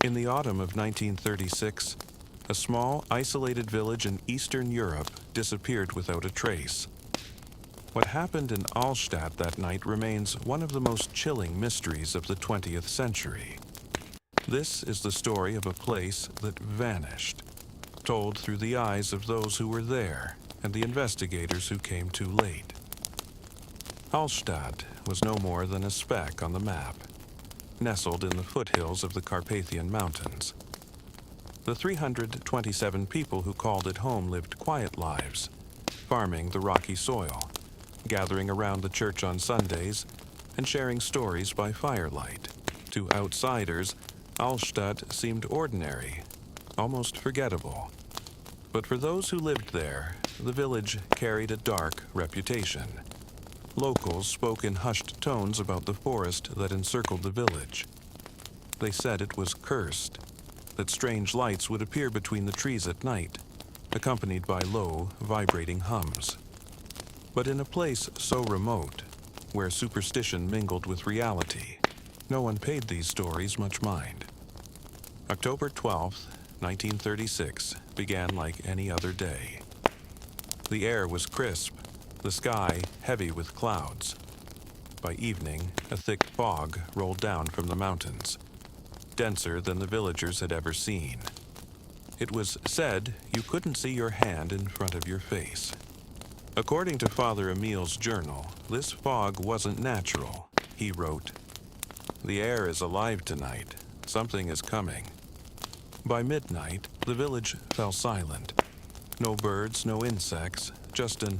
In the autumn of 1936, a small, isolated village in Eastern Europe disappeared without a trace. What happened in Altstadt that night remains one of the most chilling mysteries of the 20th century. This is the story of a place that vanished, told through the eyes of those who were there and the investigators who came too late. Altstadt was no more than a speck on the map, nestled in the foothills of the Carpathian Mountains. The 327 people who called it home lived quiet lives, farming the rocky soil, gathering around the church on Sundays, and sharing stories by firelight. To outsiders, Altstadt seemed ordinary, almost forgettable. But for those who lived there, the village carried a dark reputation. Locals spoke in hushed tones about the forest that encircled the village. They said it was cursed, that strange lights would appear between the trees at night, accompanied by low, vibrating hums. But in a place so remote, where superstition mingled with reality, no one paid these stories much mind. October 12th, 1936, began like any other day. The air was crisp, the sky heavy with clouds. By evening, a thick fog rolled down from the mountains, denser than the villagers had ever seen. It was said you couldn't see your hand in front of your face. According to Father Emil's journal, this fog wasn't natural. He wrote, "The air is alive tonight. Something is coming." By midnight, the village fell silent. No birds, no insects, just an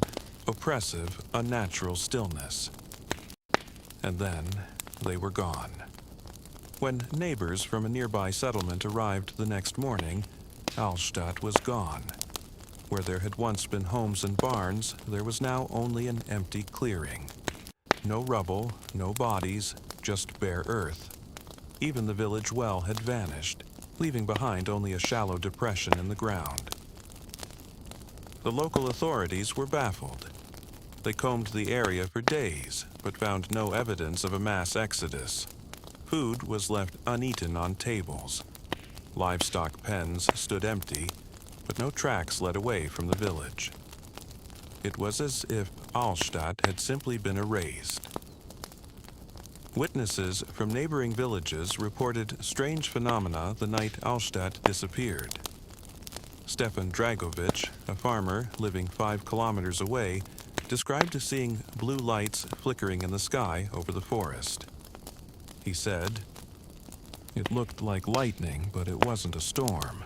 oppressive, unnatural stillness. And then they were gone. When neighbors from a nearby settlement arrived the next morning, Altstadt was gone. Where there had once been homes and barns, there was now only an empty clearing. No rubble, no bodies, just bare earth. Even the village well had vanished, leaving behind only a shallow depression in the ground. The local authorities were baffled. They combed the area for days, but found no evidence of a mass exodus. Food was left uneaten on tables. Livestock pens stood empty, but no tracks led away from the village. It was as if Altstadt had simply been erased. Witnesses from neighboring villages reported strange phenomena the night Altstadt disappeared. Stefan Dragovich, a farmer living 5 kilometers away, described seeing blue lights flickering in the sky over the forest. He said, "It looked like lightning, but it wasn't a storm.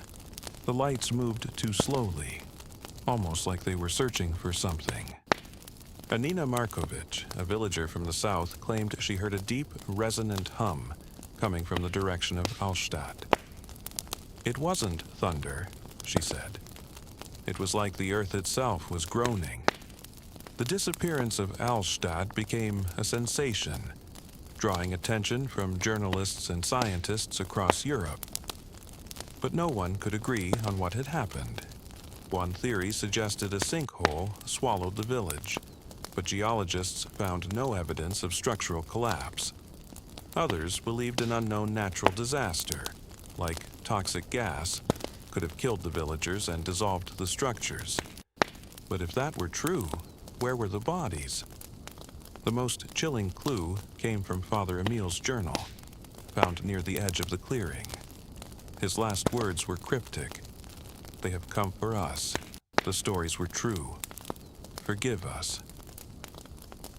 The lights moved too slowly, almost like they were searching for something." Anina Markovich, a villager from the south, claimed she heard a deep, resonant hum coming from the direction of Altstadt. "It wasn't thunder," she said. "It was like the earth itself was groaning." The disappearance of Altstadt became a sensation, drawing attention from journalists and scientists across Europe. But no one could agree on what had happened. One theory suggested a sinkhole swallowed the village, but geologists found no evidence of structural collapse. Others believed an unknown natural disaster, like toxic gas, could have killed the villagers and dissolved the structures. But if that were true, where were the bodies? The most chilling clue came from Father Emil's journal, found near the edge of the clearing. His last words were cryptic. "They have come for us. The stories were true. Forgive us."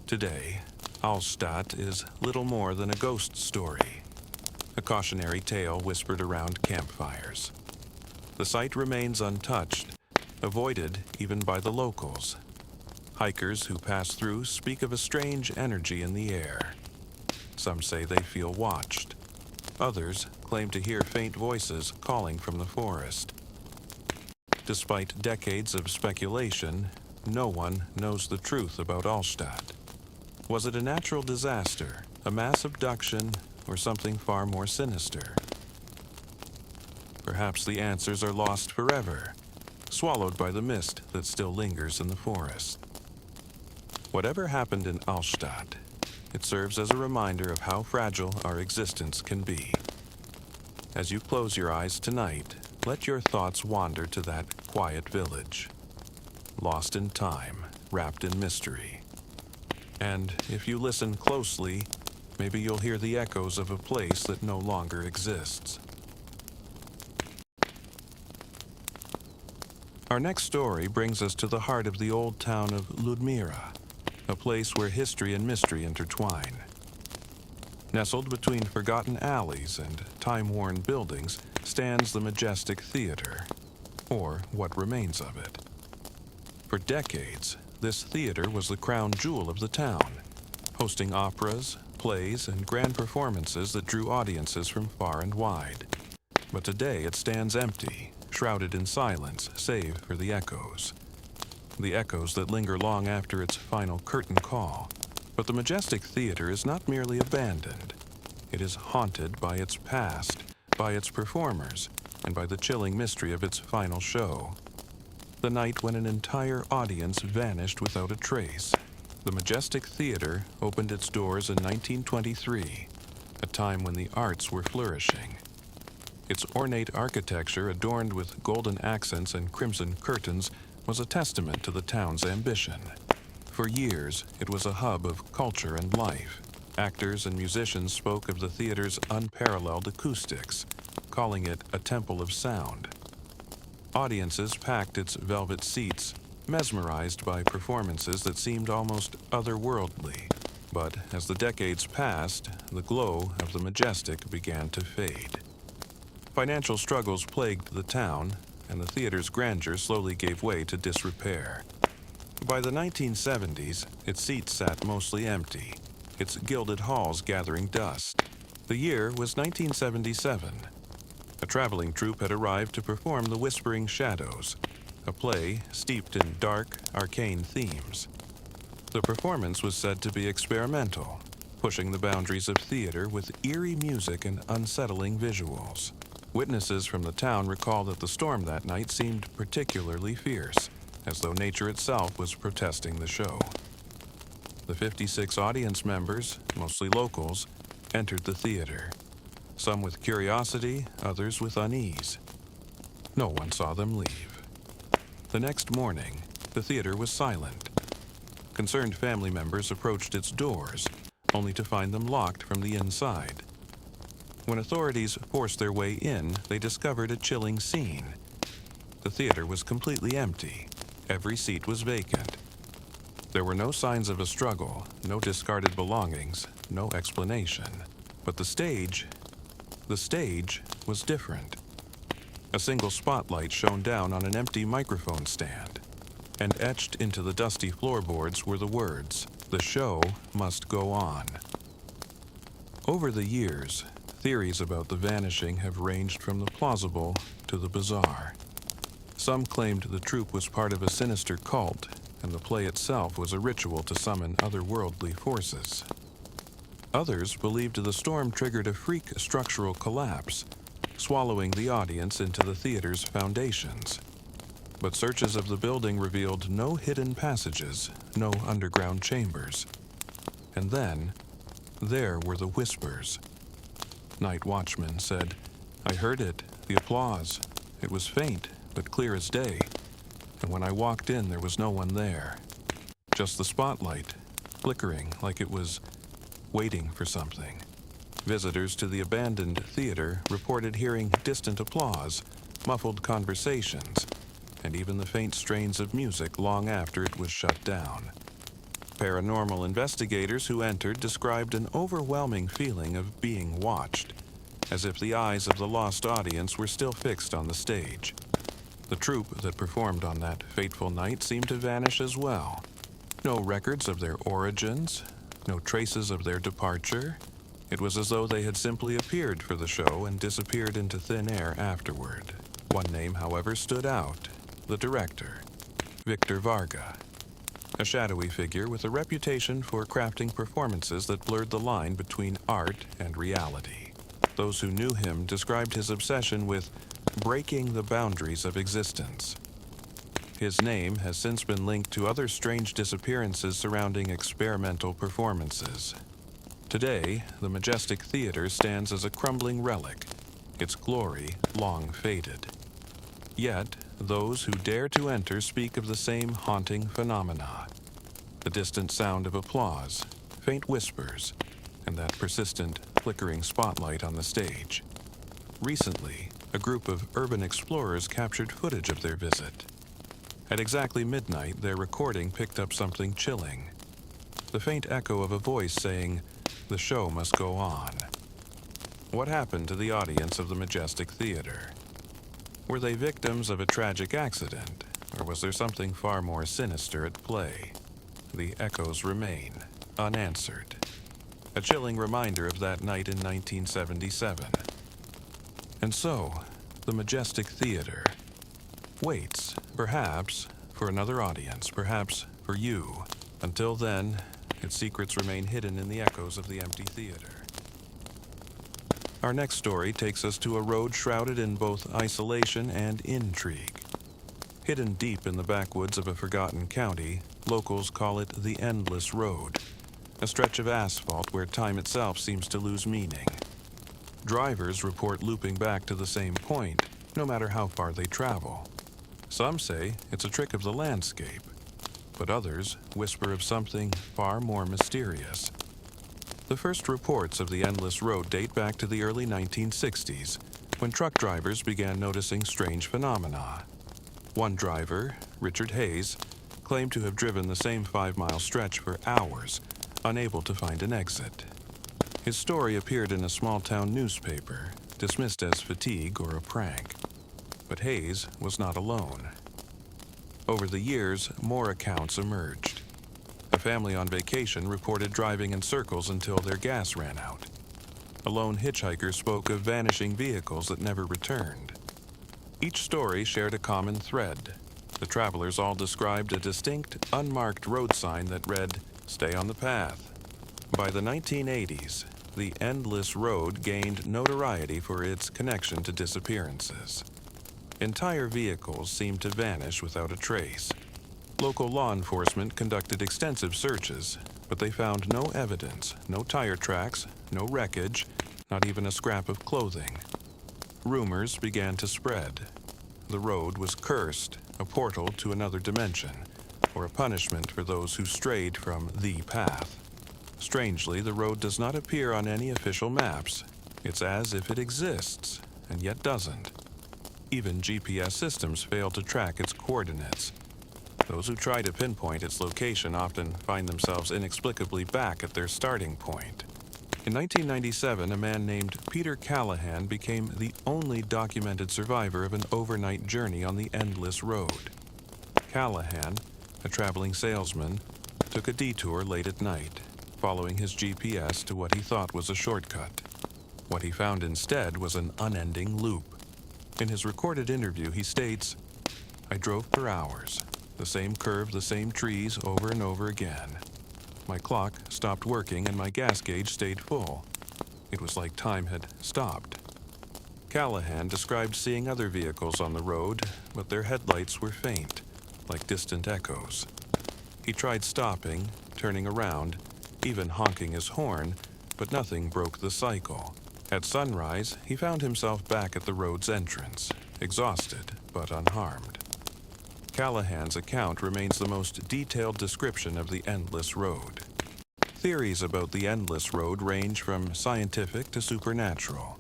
Today, Altstadt is little more than a ghost story, a cautionary tale whispered around campfires. The site remains untouched, avoided even by the locals. Hikers who pass through speak of a strange energy in the air. Some say they feel watched. Others claim to hear faint voices calling from the forest. Despite decades of speculation, no one knows the truth about Altstadt. Was it a natural disaster, a mass abduction, or something far more sinister? Perhaps the answers are lost forever, swallowed by the mist that still lingers in the forest. Whatever happened in Altstadt, it serves as a reminder of how fragile our existence can be. As you close your eyes tonight, let your thoughts wander to that quiet village, lost in time, wrapped in mystery. And if you listen closely, maybe you'll hear the echoes of a place that no longer exists. Our next story brings us to the heart of the old town of Ludmira, a place where history and mystery intertwine. Nestled between forgotten alleys and time-worn buildings stands the majestic theater, or what remains of it. For decades, this theater was the crown jewel of the town, hosting operas, plays, and grand performances that drew audiences from far and wide. But today it stands empty, shrouded in silence, save for the echoes. The echoes that linger long after its final curtain call. But the majestic theater is not merely abandoned. It is haunted by its past, by its performers, and by the chilling mystery of its final show. The night when an entire audience vanished without a trace. The majestic theater opened its doors in 1923, a time when the arts were flourishing. Its ornate architecture, adorned with golden accents and crimson curtains, was a testament to the town's ambition. For years, it was a hub of culture and life. Actors and musicians spoke of the theater's unparalleled acoustics, calling it a temple of sound. Audiences packed its velvet seats, mesmerized by performances that seemed almost otherworldly. But as the decades passed, the glow of the majestic began to fade. Financial struggles plagued the town, and the theater's grandeur slowly gave way to disrepair. By the 1970s, its seats sat mostly empty, its gilded halls gathering dust. The year was 1977. A traveling troupe had arrived to perform The Whispering Shadows, a play steeped in dark, arcane themes. The performance was said to be experimental, pushing the boundaries of theater with eerie music and unsettling visuals. Witnesses from the town recall that the storm that night seemed particularly fierce, as though nature itself was protesting the show. The 56 audience members, mostly locals, entered the theater, some with curiosity, others with unease. No one saw them leave. The next morning, the theater was silent. Concerned family members approached its doors, only to find them locked from the inside. When authorities forced their way in, they discovered a chilling scene. The theater was completely empty. Every seat was vacant. There were no signs of a struggle, no discarded belongings, no explanation. But the stage was different. A single spotlight shone down on an empty microphone stand, and etched into the dusty floorboards were the words, "The show must go on." Over the years, theories about the vanishing have ranged from the plausible to the bizarre. Some claimed the troupe was part of a sinister cult, and the play itself was a ritual to summon otherworldly forces. Others believed the storm triggered a freak structural collapse, swallowing the audience into the theater's foundations. But searches of the building revealed no hidden passages, no underground chambers. And then, there were the whispers. Night watchmen said, "I heard it, the applause. It was faint, but clear as day. And when I walked in, there was no one there. Just the spotlight, flickering like it was waiting for something." Visitors to the abandoned theater reported hearing distant applause, muffled conversations, and even the faint strains of music long after it was shut down. Paranormal investigators who entered described an overwhelming feeling of being watched, as if the eyes of the lost audience were still fixed on the stage. The troupe that performed on that fateful night seemed to vanish as well. No records of their origins, no traces of their departure. It was as though they had simply appeared for the show and disappeared into thin air afterward. One name, however, stood out: the director, Victor Varga. A shadowy figure with a reputation for crafting performances that blurred the line between art and reality. Those who knew him described his obsession with breaking the boundaries of existence. His name has since been linked to other strange disappearances surrounding experimental performances. Today, the majestic theater stands as a crumbling relic, its glory long faded. Yet, those who dare to enter speak of the same haunting phenomena: the distant sound of applause, faint whispers, and that persistent, flickering spotlight on the stage. Recently, a group of urban explorers captured footage of their visit. At exactly midnight, their recording picked up something chilling: the faint echo of a voice saying, "The show must go on." What happened to the audience of the Majestic Theater? Were they victims of a tragic accident, or was there something far more sinister at play? The echoes remain unanswered. A chilling reminder of that night in 1977. And so, the Majestic Theater waits, perhaps, for another audience, perhaps for you. Until then, its secrets remain hidden in the echoes of the empty theater. Our next story takes us to a road shrouded in both isolation and intrigue. Hidden deep in the backwoods of a forgotten county, locals call it the Endless Road, a stretch of asphalt where time itself seems to lose meaning. Drivers report looping back to the same point, no matter how far they travel. Some say it's a trick of the landscape, but others whisper of something far more mysterious. The first reports of the Endless Road date back to the early 1960s, when truck drivers began noticing strange phenomena. One driver, Richard Hayes, claimed to have driven the same 5-mile stretch for hours, unable to find an exit. His story appeared in a small-town newspaper, dismissed as fatigue or a prank. But Hayes was not alone. Over the years, more accounts emerged. A family on vacation reported driving in circles until their gas ran out. A lone hitchhiker spoke of vanishing vehicles that never returned. Each story shared a common thread. The travelers all described a distinct, unmarked road sign that read, "Stay on the path." By the 1980s, the Endless Road gained notoriety for its connection to disappearances. Entire vehicles seemed to vanish without a trace. Local law enforcement conducted extensive searches, but they found no evidence, no tire tracks, no wreckage, not even a scrap of clothing. Rumors began to spread. The road was cursed, a portal to another dimension, or a punishment for those who strayed from the path. Strangely, the road does not appear on any official maps. It's as if it exists, and yet doesn't. Even GPS systems fail to track its coordinates. Those who try to pinpoint its location often find themselves inexplicably back at their starting point. In 1997, a man named Peter Callahan became the only documented survivor of an overnight journey on the Endless Road. Callahan, a traveling salesman, took a detour late at night, following his GPS to what he thought was a shortcut. What he found instead was an unending loop. In his recorded interview, he states, "I drove for hours. The same curve, the same trees over and over again. My clock stopped working and my gas gauge stayed full. It was like time had stopped." Callahan described seeing other vehicles on the road, but their headlights were faint, like distant echoes. He tried stopping, turning around, even honking his horn, but nothing broke the cycle. At sunrise, he found himself back at the road's entrance, exhausted but unharmed. Callahan's account remains the most detailed description of the Endless Road. Theories about the Endless Road range from scientific to supernatural.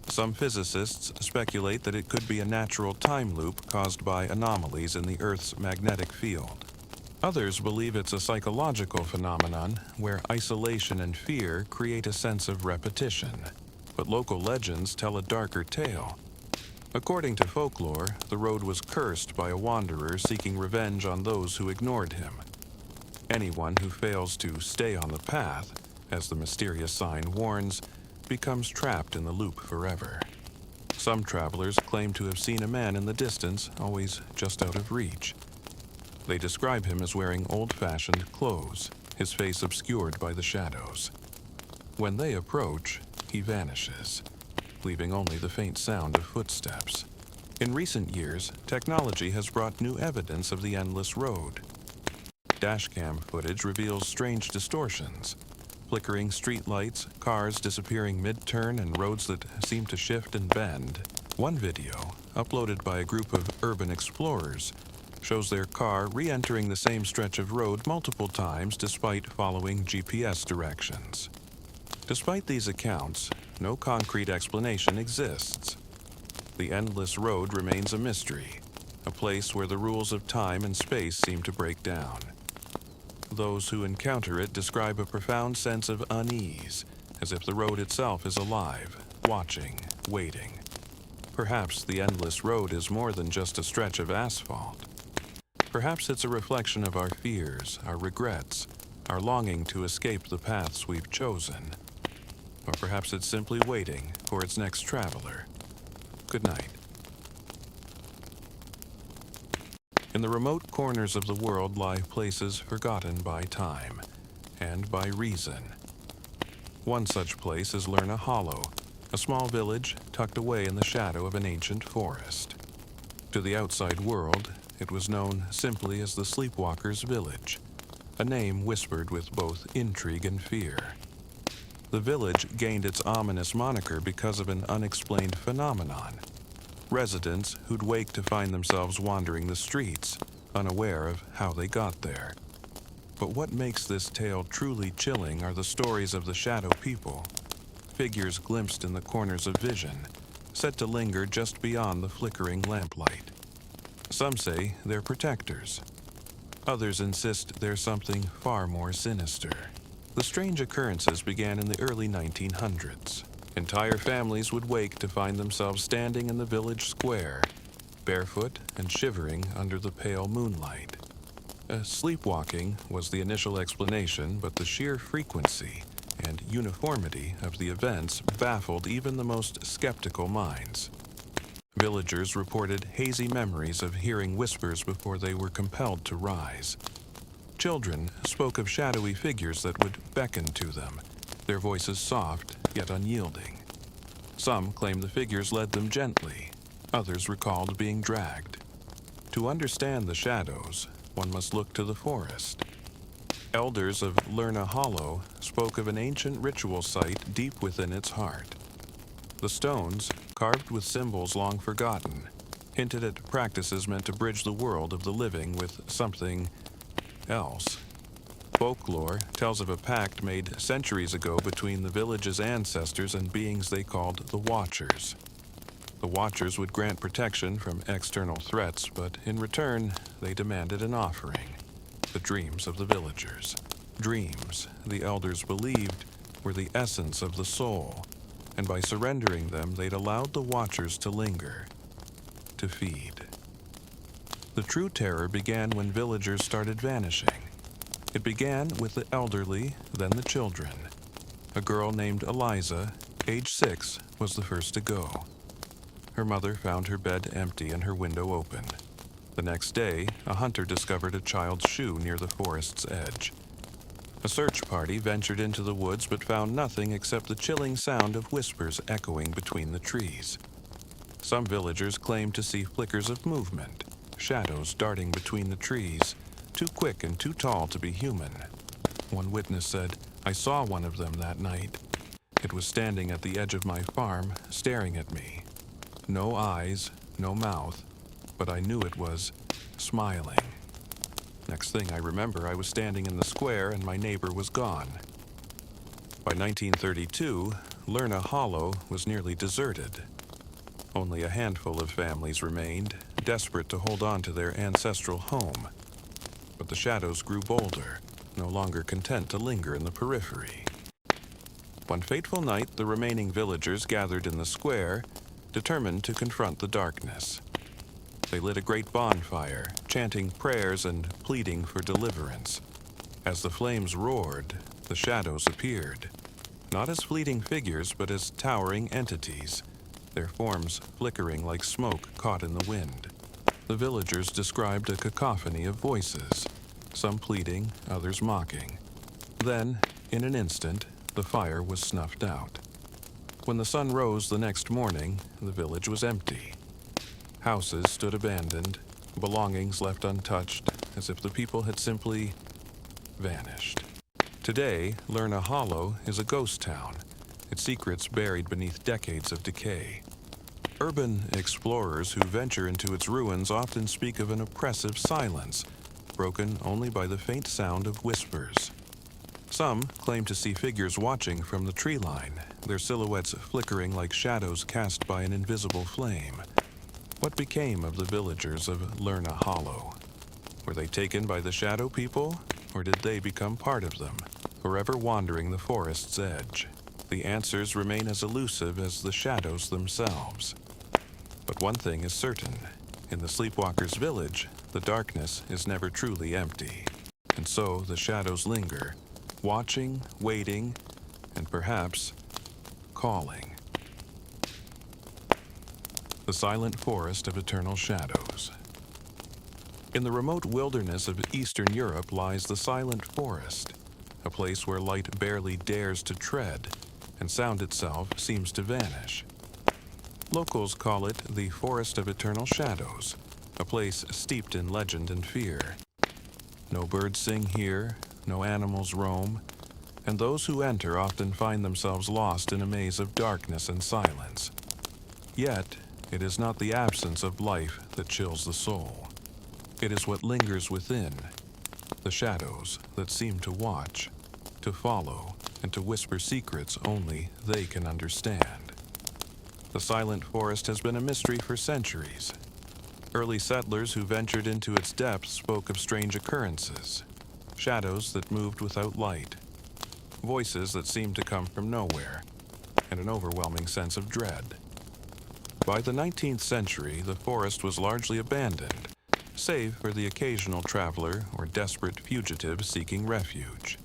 Some physicists speculate that it could be a natural time loop caused by anomalies in the Earth's magnetic field. Others believe it's a psychological phenomenon where isolation and fear create a sense of repetition. But local legends tell a darker tale. According to folklore, the road was cursed by a wanderer seeking revenge on those who ignored him. Anyone who fails to stay on the path, as the mysterious sign warns, becomes trapped in the loop forever. Some travelers claim to have seen a man in the distance, always just out of reach. They describe him as wearing old-fashioned clothes, his face obscured by the shadows. When they approach, he vanishes, leaving only the faint sound of footsteps. In recent years, technology has brought new evidence of the Endless Road. Dashcam footage reveals strange distortions. Flickering streetlights, cars disappearing mid-turn, and roads that seem to shift and bend. One video, uploaded by a group of urban explorers, shows their car re-entering the same stretch of road multiple times despite following GPS directions. Despite these accounts, no concrete explanation exists. The endless road remains a mystery, a place where the rules of time and space seem to break down. Those who encounter it describe a profound sense of unease, as if the road itself is alive, watching, waiting. Perhaps the endless road is more than just a stretch of asphalt. Perhaps it's a reflection of our fears, our regrets, our longing to escape the paths we've chosen. Or perhaps it's simply waiting for its next traveler. Good night. In the remote corners of the world lie places forgotten by time and by reason. One such place is Lerna Hollow, a small village tucked away in the shadow of an ancient forest. To the outside world, it was known simply as the Sleepwalker's Village, a name whispered with both intrigue and fear. The village gained its ominous moniker because of an unexplained phenomenon. Residents who'd wake to find themselves wandering the streets, unaware of how they got there. But what makes this tale truly chilling are the stories of the shadow people, figures glimpsed in the corners of vision, set to linger just beyond the flickering lamplight. Some say they're protectors. Others insist there's something far more sinister. The strange occurrences began in the early 1900s. Entire families would wake to find themselves standing in the village square, barefoot and shivering under the pale moonlight. Sleepwalking was the initial explanation, but the sheer frequency and uniformity of the events baffled even the most skeptical minds. Villagers reported hazy memories of hearing whispers before they were compelled to rise. Children spoke of shadowy figures that would beckon to them, their voices soft yet unyielding. Some claimed the figures led them gently, others recalled being dragged. To understand the shadows, one must look to the forest. Elders of Lerna Hollow spoke of an ancient ritual site deep within its heart. The stones, carved with symbols long forgotten, hinted at practices meant to bridge the world of the living with something else. Folklore tells of a pact made centuries ago between the village's ancestors and beings they called the Watchers. The Watchers would grant protection from external threats, but in return, they demanded an offering: the dreams of the villagers. Dreams, the elders believed, were the essence of the soul, and by surrendering them, they'd allowed the Watchers to linger, to feed. The true terror began when villagers started vanishing. It began with the elderly, then the children. A girl named Eliza, age 6, was the first to go. Her mother found her bed empty and her window open. The next day, a hunter discovered a child's shoe near the forest's edge. A search party ventured into the woods but found nothing except the chilling sound of whispers echoing between the trees. Some villagers claimed to see flickers of movement, shadows darting between the trees, too quick and too tall to be human. One witness said, "I saw one of them that night. It was standing at the edge of my farm, staring at me. No eyes, no mouth, but I knew it was smiling." Next thing I remember, I was standing in the square and my neighbor was gone. By 1932, Lerna Hollow was nearly deserted. Only a handful of families remained, desperate to hold on to their ancestral home. But the shadows grew bolder, no longer content to linger in the periphery. One fateful night, the remaining villagers gathered in the square, determined to confront the darkness. They lit a great bonfire, chanting prayers and pleading for deliverance. As the flames roared, the shadows appeared, not as fleeting figures, but as towering entities, their forms flickering like smoke caught in the wind. The villagers described a cacophony of voices, some pleading, others mocking. Then, in an instant, the fire was snuffed out. When the sun rose the next morning, the village was empty. Houses stood abandoned, belongings left untouched, as if the people had simply vanished. Today, Lerna Hollow is a ghost town, its secrets buried beneath decades of decay. Urban explorers who venture into its ruins often speak of an oppressive silence, broken only by the faint sound of whispers. Some claim to see figures watching from the tree line, their silhouettes flickering like shadows cast by an invisible flame. What became of the villagers of Lerna Hollow? Were they taken by the shadow people, or did they become part of them, forever wandering the forest's edge? The answers remain as elusive as the shadows themselves. But one thing is certain. In the Sleepwalker's village, the darkness is never truly empty. And so the shadows linger, watching, waiting, and perhaps calling. The silent forest of eternal shadows. In the remote wilderness of Eastern Europe lies the silent forest, a place where light barely dares to tread, and sound itself seems to vanish. Locals call it the Forest of Eternal Shadows, a place steeped in legend and fear. No birds sing here, no animals roam, and those who enter often find themselves lost in a maze of darkness and silence. Yet, it is not the absence of life that chills the soul. It is what lingers within, the shadows that seem to watch, to follow, and to whisper secrets only they can understand. The silent forest has been a mystery for centuries. Early settlers who ventured into its depths spoke of strange occurrences, shadows that moved without light, voices that seemed to come from nowhere, and an overwhelming sense of dread. By the 19th century, the forest was largely abandoned, save for the occasional traveler or desperate fugitive seeking refuge.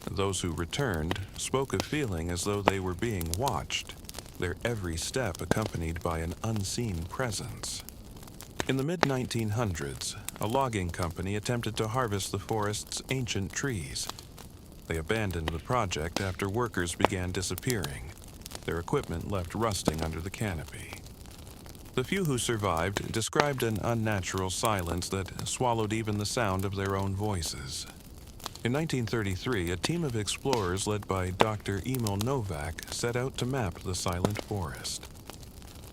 Those who returned spoke of feeling as though they were being watched, their every step accompanied by an unseen presence. In the mid-1900s, a logging company attempted to harvest the forest's ancient trees. They abandoned the project after workers began disappearing, their equipment left rusting under the canopy. The few who survived described an unnatural silence that swallowed even the sound of their own voices. In 1933, a team of explorers led by Dr. Emil Novak set out to map the silent forest.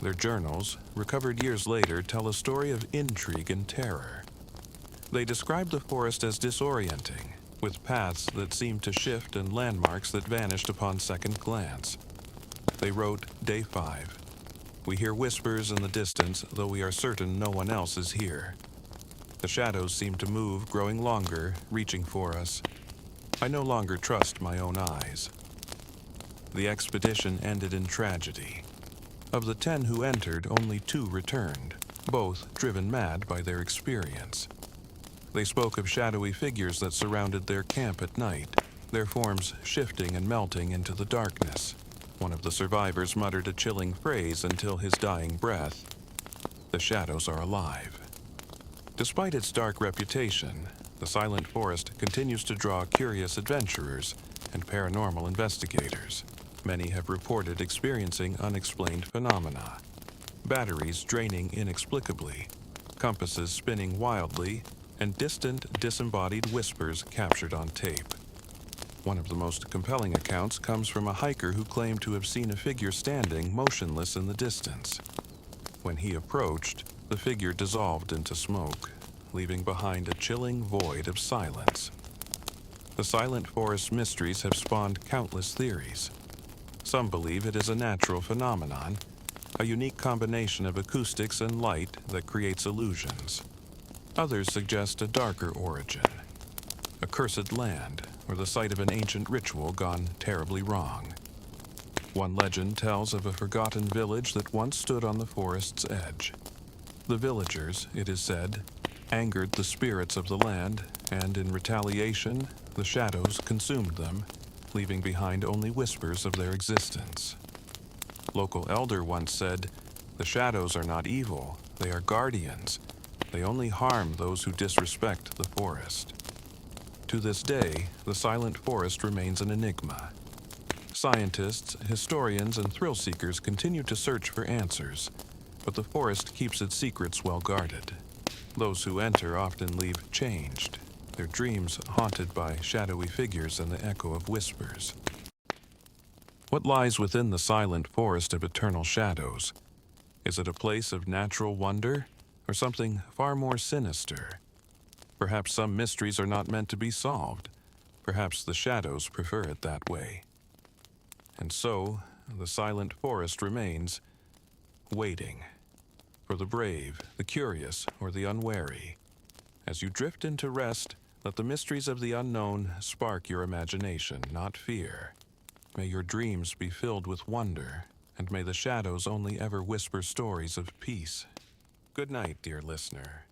Their journals, recovered years later, tell a story of intrigue and terror. They describe the forest as disorienting, with paths that seemed to shift and landmarks that vanished upon second glance. They wrote, Day 5. We hear whispers in the distance, though we are certain no one else is here. The shadows seem to move, growing longer, reaching for us. I no longer trust my own eyes. The expedition ended in tragedy. Of the 10 who entered, only 2 returned, both driven mad by their experience. They spoke of shadowy figures that surrounded their camp at night, their forms shifting and melting into the darkness. One of the survivors muttered a chilling phrase until his dying breath. The shadows are alive. Despite its dark reputation, the silent forest continues to draw curious adventurers and paranormal investigators. Many have reported experiencing unexplained phenomena. Batteries draining inexplicably, compasses spinning wildly, and distant, disembodied whispers captured on tape. One of the most compelling accounts comes from a hiker who claimed to have seen a figure standing motionless in the distance. When he approached, the figure dissolved into smoke, leaving behind a chilling void of silence. The silent forest mysteries have spawned countless theories. Some believe it is a natural phenomenon, a unique combination of acoustics and light that creates illusions. Others suggest a darker origin, a cursed land, or the site of an ancient ritual gone terribly wrong. One legend tells of a forgotten village that once stood on the forest's edge. The villagers, it is said, angered the spirits of the land, and in retaliation, the shadows consumed them, leaving behind only whispers of their existence. Local elder once said, "The shadows are not evil, they are guardians. They only harm those who disrespect the forest." To this day, the silent forest remains an enigma. Scientists, historians, and thrill-seekers continue to search for answers, but the forest keeps its secrets well guarded. Those who enter often leave changed, their dreams haunted by shadowy figures and the echo of whispers. What lies within the silent forest of eternal shadows? Is it a place of natural wonder, or something far more sinister? Perhaps some mysteries are not meant to be solved. Perhaps the shadows prefer it that way. And so, the silent forest remains, waiting for the brave, the curious, or the unwary. As you drift into rest, let the mysteries of the unknown spark your imagination, not fear. May your dreams be filled with wonder, and may the shadows only ever whisper stories of peace. Good night, dear listener.